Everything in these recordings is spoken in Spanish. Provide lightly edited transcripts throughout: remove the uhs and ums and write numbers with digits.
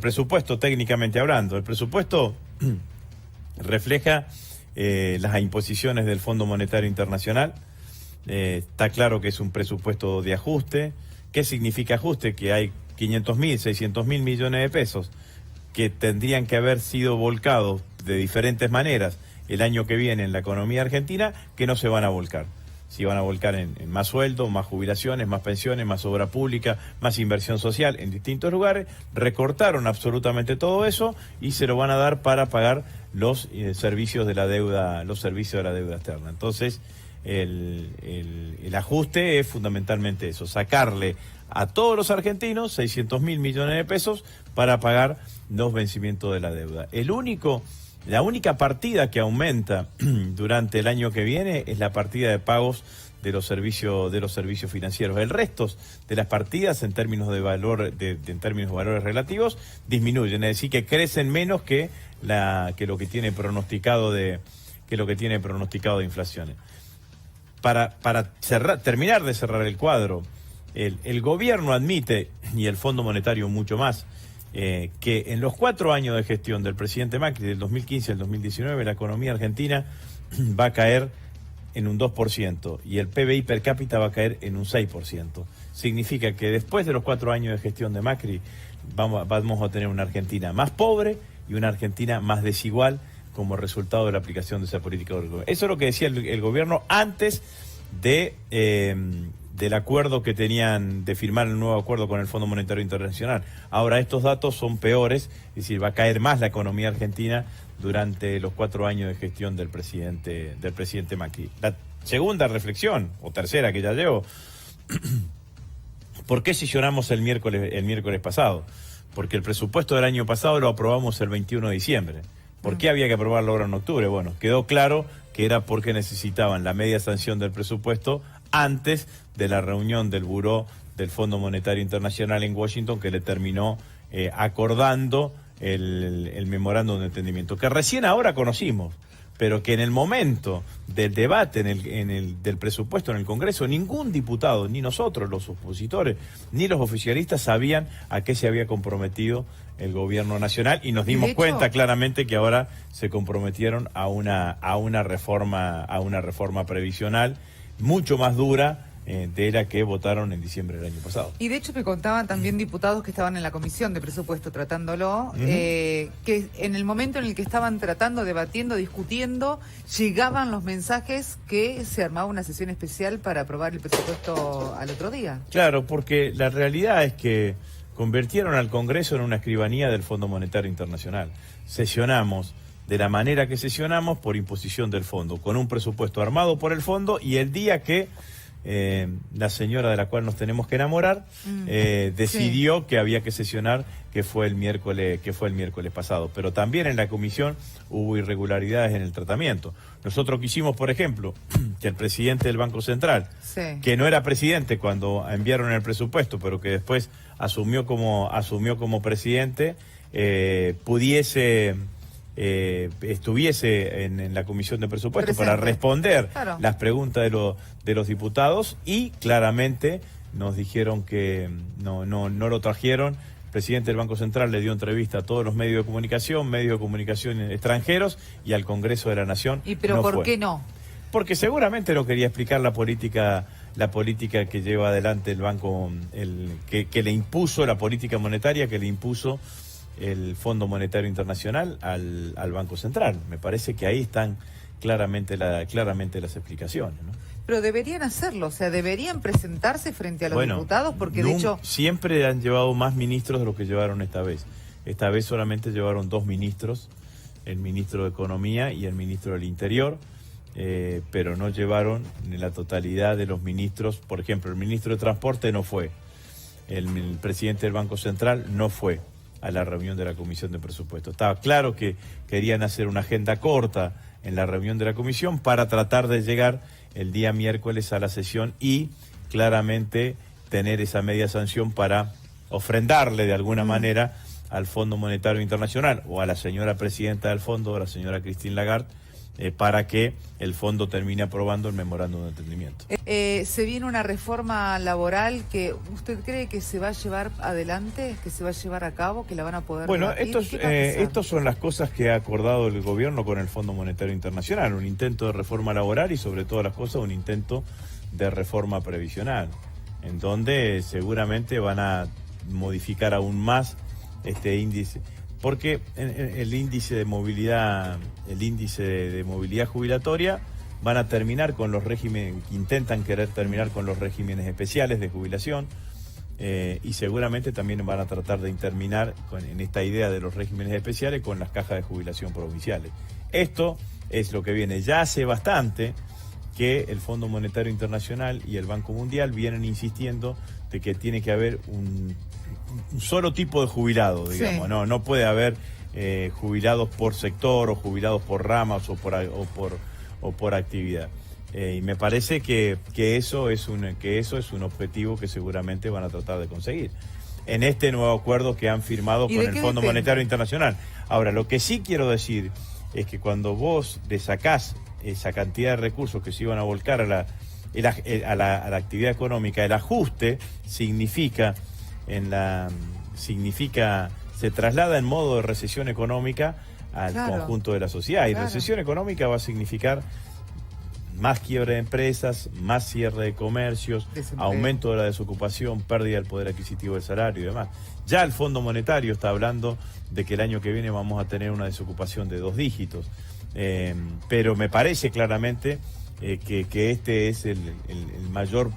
presupuesto, técnicamente hablando, el presupuesto refleja las imposiciones del Fondo Monetario Internacional. Está claro que es un presupuesto de ajuste. ¿Qué significa ajuste? Que hay 500.000, 600.000 millones de pesos que tendrían que haber sido volcados de diferentes maneras el año que viene en la economía argentina, que no se van a volcar. Se van a volcar en más sueldo, más jubilaciones, más pensiones, más obra pública, más inversión social en distintos lugares. Recortaron absolutamente todo eso y se lo van a dar para pagar los servicios de la deuda, los servicios de la deuda externa. Entonces, el ajuste es fundamentalmente eso, sacarle a todos los argentinos 600.000 millones de pesos para pagar los vencimientos de la deuda. La única partida que aumenta durante el año que viene es la partida de pagos de los servicios financieros. El resto de las partidas en términos de valor, en términos de valores relativos, disminuyen, es decir, que crecen menos que lo que tiene pronosticado de inflación. Para terminar de cerrar el cuadro, el gobierno admite, y el Fondo Monetario mucho más, que en los 4 años de gestión del presidente Macri, del 2015 al 2019, la economía argentina va a caer en un 2% y el PBI per cápita va a caer en un 6%. Significa que después de los 4 años de gestión de Macri vamos a tener una Argentina más pobre y una Argentina más desigual como resultado de la aplicación de esa política del gobierno. Eso es lo que decía el gobierno antes del acuerdo que tenían de firmar el nuevo acuerdo con el Fondo Monetario Internacional. Ahora estos datos son peores, es decir, va a caer más la economía argentina durante los 4 años de gestión del presidente Macri. La segunda reflexión, o tercera que ya llevo, ¿por qué sesionamos el miércoles pasado? Porque el presupuesto del año pasado lo aprobamos el 21 de diciembre. ¿Por qué había que aprobarlo ahora en octubre? Bueno, quedó claro que era porque necesitaban la media sanción del presupuesto antes de la reunión del Buró del Fondo Monetario Internacional en Washington, que le terminó acordando el memorándum de entendimiento, que recién ahora conocimos, pero que en el momento del debate del presupuesto en el Congreso, ningún diputado, ni nosotros, los opositores, ni los oficialistas sabían a qué se había comprometido el gobierno nacional, y nos dimos cuenta claramente que ahora se comprometieron a una reforma previsional mucho más dura de la que votaron en diciembre del año pasado. Y de hecho me contaban también diputados que estaban en la comisión de presupuesto tratándolo, que en el momento en el que estaban tratando, debatiendo, discutiendo, llegaban los mensajes que se armaba una sesión especial para aprobar el presupuesto al otro día. Claro, porque la realidad es que convirtieron al Congreso en una escribanía del Fondo Monetario Internacional. Sesionamos de la manera que sesionamos por imposición del fondo, con un presupuesto armado por el fondo, y el día que la señora de la cual nos tenemos que enamorar decidió que había que sesionar, que fue el miércoles pasado. Pero también en la comisión hubo irregularidades en el tratamiento. Nosotros quisimos, por ejemplo, que el presidente del Banco Central, que no era presidente cuando enviaron el presupuesto, pero que después asumió como presidente, estuviese en la comisión de presupuesto para responder las preguntas de los diputados, y claramente nos dijeron que no lo trajeron. El presidente del Banco Central le dio entrevista a todos los medios de comunicación extranjeros y al Congreso de la Nación. ¿Pero por qué no? Porque seguramente no quería explicar la política que lleva adelante el banco, que le impuso, la política monetaria que le impuso el Fondo Monetario Internacional al Banco Central. Me parece que ahí están claramente las explicaciones, ¿no? Pero deberían hacerlo, o sea, deberían presentarse frente a los diputados, porque de hecho siempre han llevado más ministros de lo que llevaron esta vez. Esta vez solamente llevaron 2 ministros, el ministro de Economía y el ministro del Interior, pero no llevaron la totalidad de los ministros. Por ejemplo, el ministro de Transporte no fue, el presidente del Banco Central no fue a la reunión de la Comisión de Presupuestos. Estaba claro que querían hacer una agenda corta en la reunión de la Comisión para tratar de llegar el día miércoles a la sesión y claramente tener esa media sanción para ofrendarle de alguna manera al Fondo Monetario Internacional o a la señora presidenta del fondo, a la señora Christine Lagarde, para que el fondo termine aprobando el memorándum de entendimiento. Se viene una reforma laboral que usted cree que se va a llevar adelante, que se va a llevar a cabo, que la van a poder debatir. Estos son las cosas que ha acordado el gobierno con el Fondo Monetario Internacional, un intento de reforma laboral y sobre todas las cosas un intento de reforma previsional, en donde seguramente van a modificar aún más este índice, porque el índice de movilidad jubilatoria van a terminar con los regímenes, intentan querer terminar con los regímenes especiales de jubilación, y seguramente también van a tratar de terminar en esta idea de los regímenes especiales con las cajas de jubilación provinciales. Esto es lo que viene. Ya hace bastante que el Fondo Monetario Internacional y el Banco Mundial vienen insistiendo de que tiene que haber un solo tipo de jubilado, digamos. Sí. No puede haber jubilados por sector o jubilados por ramas o por actividad. Y me parece que eso es un objetivo que seguramente van a tratar de conseguir en este nuevo acuerdo que han firmado con el Fondo Monetario Internacional. Ahora, lo que sí quiero decir es que cuando vos le sacás esa cantidad de recursos que se iban a volcar a la actividad económica, el ajuste significa se traslada en modo de recesión económica al conjunto de la sociedad. Y recesión económica va a significar más quiebra de empresas, más cierre de comercios, aumento de la desocupación, pérdida del poder adquisitivo del salario y demás. Ya el Fondo Monetario está hablando de que el año que viene vamos a tener una desocupación de 2 dígitos. Pero me parece claramente que este es el mayor,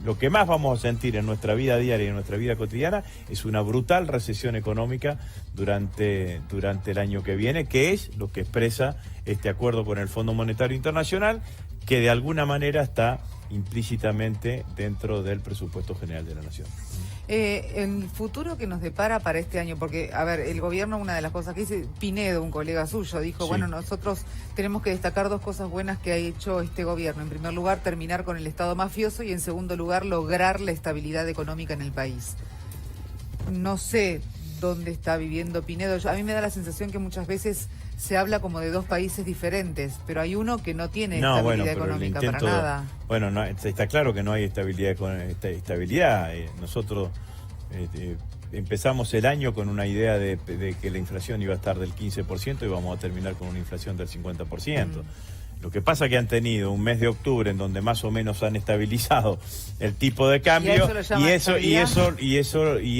lo que más vamos a sentir en nuestra vida diaria y en nuestra vida cotidiana es una brutal recesión económica durante el año que viene, que es lo que expresa este acuerdo con el Fondo Monetario Internacional, que de alguna manera está implícitamente dentro del presupuesto general de la Nación. El futuro que nos depara para este año, porque, a ver, el gobierno, una de las cosas que dice Pinedo, un colega suyo, dijo, bueno, nosotros tenemos que destacar 2 cosas buenas que ha hecho este gobierno. En primer lugar, terminar con el Estado mafioso y en segundo lugar, lograr la estabilidad económica en el país. No sé dónde está viviendo Pinedo. A mí me da la sensación que muchas veces se habla como de 2 países diferentes, pero hay uno que no tiene estabilidad económica para nada. Bueno, está claro que no hay estabilidad. Nosotros empezamos el año con una idea de que la inflación iba a estar del 15% y vamos a terminar con una inflación del 50%. Lo que pasa es que han tenido un mes de octubre en donde más o menos han estabilizado el tipo de cambio y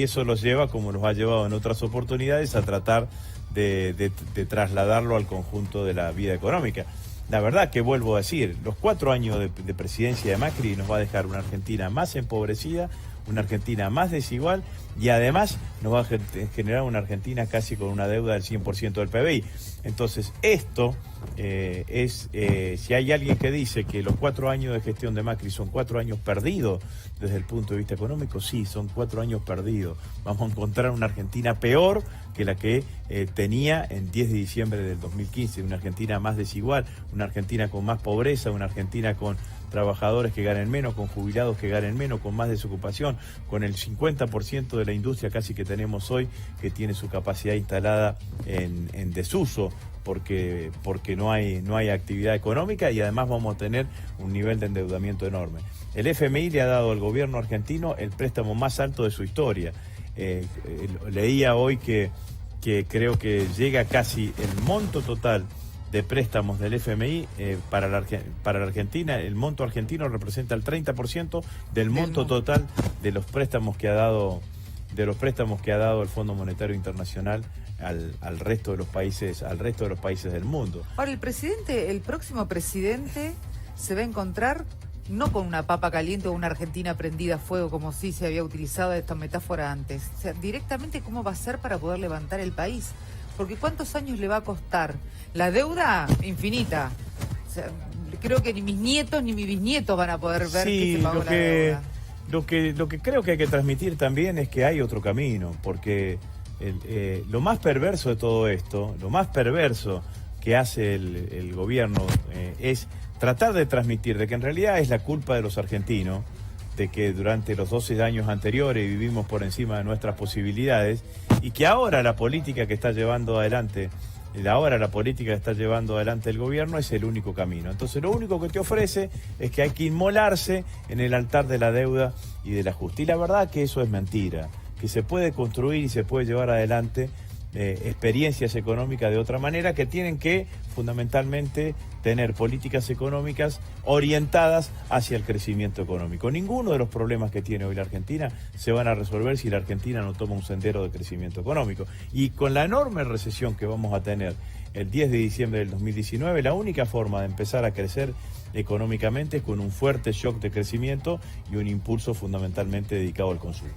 eso los lleva, como los ha llevado en otras oportunidades, a tratar de trasladarlo al conjunto de la vida económica. La verdad que vuelvo a decir, los 4 años de presidencia de Macri nos va a dejar una Argentina más empobrecida, una Argentina más desigual y además nos va a generar una Argentina casi con una deuda del 100% del PBI. Entonces esto si hay alguien que dice que los 4 años de gestión de Macri son 4 años perdidos desde el punto de vista económico, sí, son 4 años perdidos. Vamos a encontrar una Argentina peor que la que tenía en 10 de diciembre del 2015, una Argentina más desigual, una Argentina con más pobreza, una Argentina con trabajadores que ganen menos, con jubilados que ganen menos, con más desocupación, con el 50% de la industria casi que tenemos hoy que tiene su capacidad instalada en desuso porque no hay actividad económica y además vamos a tener un nivel de endeudamiento enorme. El FMI le ha dado al gobierno argentino el préstamo más alto de su historia. Leía hoy que creo que llega casi el monto total de préstamos del FMI para la Argentina. El monto argentino representa el 30% del monto total de los préstamos que ha dado el Fondo Monetario Internacional al resto de los países del mundo. Ahora el próximo presidente se va a encontrar no con una papa caliente o una Argentina prendida a fuego, como sí se había utilizado esta metáfora antes. O sea, directamente cómo va a ser para poder levantar el país. Porque ¿cuántos años le va a costar? La deuda infinita. O sea, creo que ni mis nietos ni mis bisnietos van a poder ver que se pagó la deuda. Lo que creo que hay que transmitir también es que hay otro camino, porque lo más perverso de todo esto, lo más perverso que hace el gobierno es tratar de transmitir de que en realidad es la culpa de los argentinos, de que durante los 12 años anteriores vivimos por encima de nuestras posibilidades y que ahora la política que está llevando adelante ahora la política que está llevando adelante el gobierno es el único camino. Entonces lo único que te ofrece es que hay que inmolarse en el altar de la deuda y del ajuste. Y la verdad que eso es mentira, que se puede construir y se puede llevar adelante experiencias económicas de otra manera, que tienen que fundamentalmente tener políticas económicas orientadas hacia el crecimiento económico. Ninguno de los problemas que tiene hoy la Argentina se van a resolver si la Argentina no toma un sendero de crecimiento económico. Y con la enorme recesión que vamos a tener el 10 de diciembre del 2019, la única forma de empezar a crecer económicamente es con un fuerte shock de crecimiento y un impulso fundamentalmente dedicado al consumo.